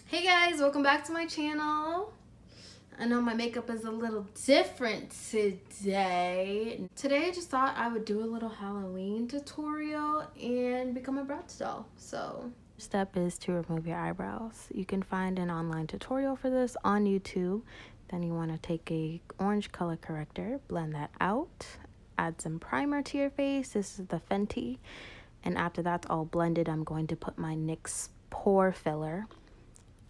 Hey guys, welcome back to my channel. I know my makeup is a little different today. Today I just thought I would do a little Halloween tutorial and become a Bratz doll. So, step is to remove your eyebrows. You can find an online tutorial for this on YouTube. Then you want to take a orange color corrector, blend that out, add some primer to your face. This is the Fenty. And after that's all blended, I'm going to put my NYX pore filler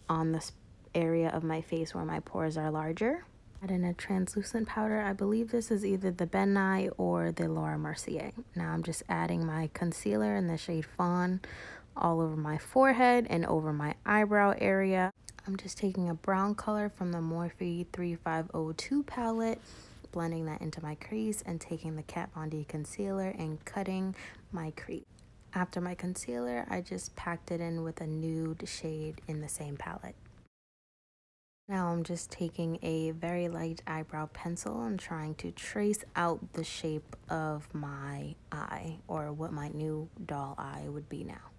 on this area of my face where my pores are larger. Add in a translucent powder. I believe this is either the Ben Nye or the Laura Mercier. Now I'm just adding my concealer in the shade Fawn all over my forehead and over my eyebrow area. I'm just taking a brown color from the Morphe 3502 palette, blending that into my crease and taking the Kat Von D concealer and cutting my crease. After my concealer, I just packed it in with a nude shade in the same palette. Now I'm just taking a very light eyebrow pencil and trying to trace out the shape of my eye, or what my new doll eye would be now.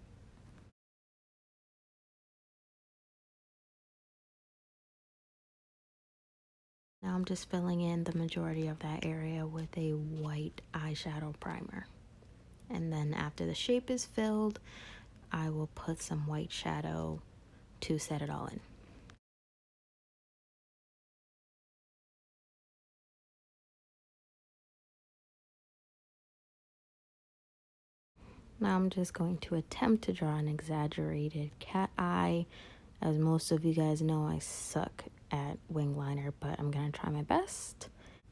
Now I'm just filling in the majority of that area with a white eyeshadow primer. And then after the shape is filled, I will put some white shadow to set it all in. Now I'm just going to attempt to draw an exaggerated cat eye. As most of you guys know, I suck at wing liner, but I'm going to try my best.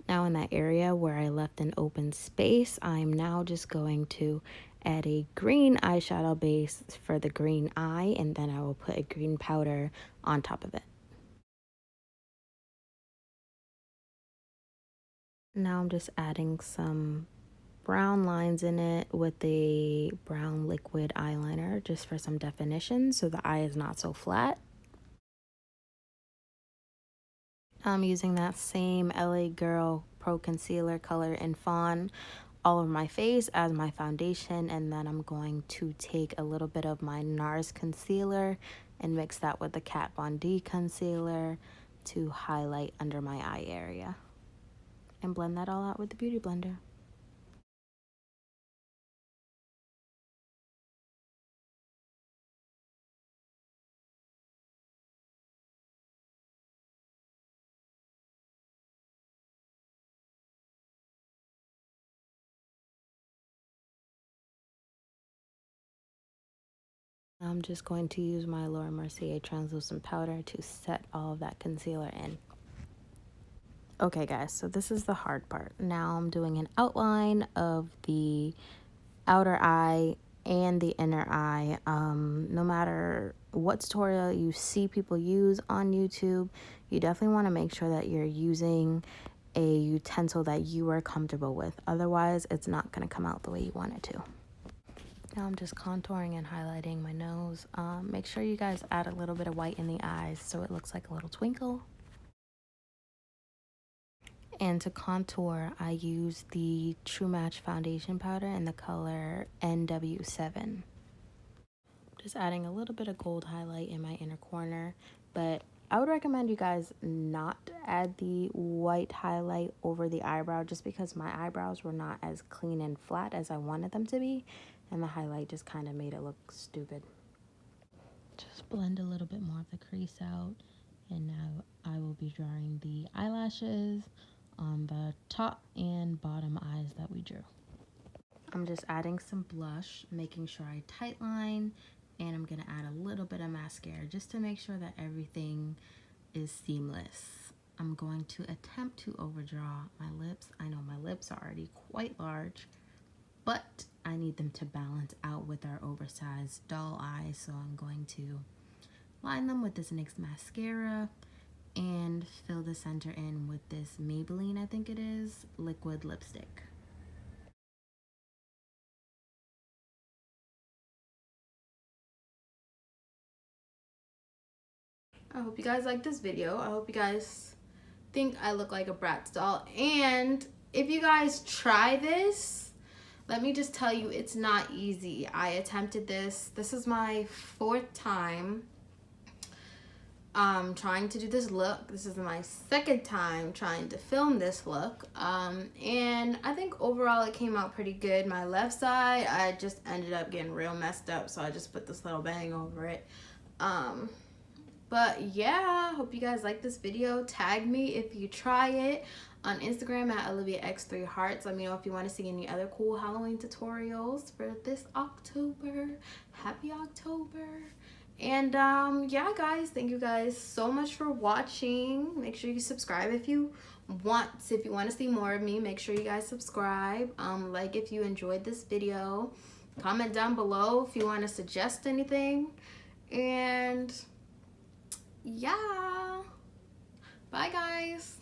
Now in that area where I left an open space, I'm now just going to add a green eyeshadow base for the green eye, and then I will put a green powder on top of it. Now I'm just adding some brown lines in it with a brown liquid eyeliner just for some definition so the eye is not so flat. I'm using that same LA Girl Pro Concealer color in Fawn all over my face as my foundation, and then I'm going to take a little bit of my NARS concealer and mix that with the Kat Von D concealer to highlight under my eye area and blend that all out with the Beauty Blender. I'm just going to use my Laura Mercier translucent powder to set all of that concealer in. Okay guys, so this is the hard part. Now I'm doing an outline of the outer eye and the inner eye. No matter what tutorial you see people use on YouTube, you definitely want to make sure that you're using a utensil that you are comfortable with. Otherwise, it's not going to come out the way you want it to. Now I'm just contouring and highlighting my nose. Make sure you guys add a little bit of white in the eyes so it looks like a little twinkle. And to contour, I use the True Match foundation powder in the color NW7. Just adding a little bit of gold highlight in my inner corner, but I would recommend you guys not add the white highlight over the eyebrow just because my eyebrows were not as clean and flat as I wanted them to be, and the highlight just kind of made it look stupid. Just blend a little bit more of the crease out, and now I will be drawing the eyelashes on the top and bottom eyes that we drew. I'm just adding some blush, making sure I tightline, and I'm going to add a little bit of mascara just to make sure that everything is seamless. I'm going to attempt to overdraw my lips. I know my lips are already quite large, but I need them to balance out with our oversized doll eyes, so I'm going to line them with this NYX mascara and fill the center in with this Maybelline, I think it is, liquid lipstick. I hope you guys like this video. I hope you guys think I look like a Bratz doll. And if you guys try this, let me just tell you, it's not easy. I attempted this. This is my 4th time. trying to do this look. This is my second time trying to film this look, and I think overall it came out pretty good. My left side, I just ended up getting real messed up, so I just put this little bang over it. But yeah, hope you guys like this video. Tag me if you try it on Instagram at OliviaX3Hearts. Let me know if you want to see any other cool Halloween tutorials for this October. Happy October. And yeah guys, thank you guys so much for watching. Make sure you subscribe if you want to see more of me. Make sure you guys subscribe. Like if you enjoyed this video. Comment down below if you want to suggest anything. And yeah, bye guys.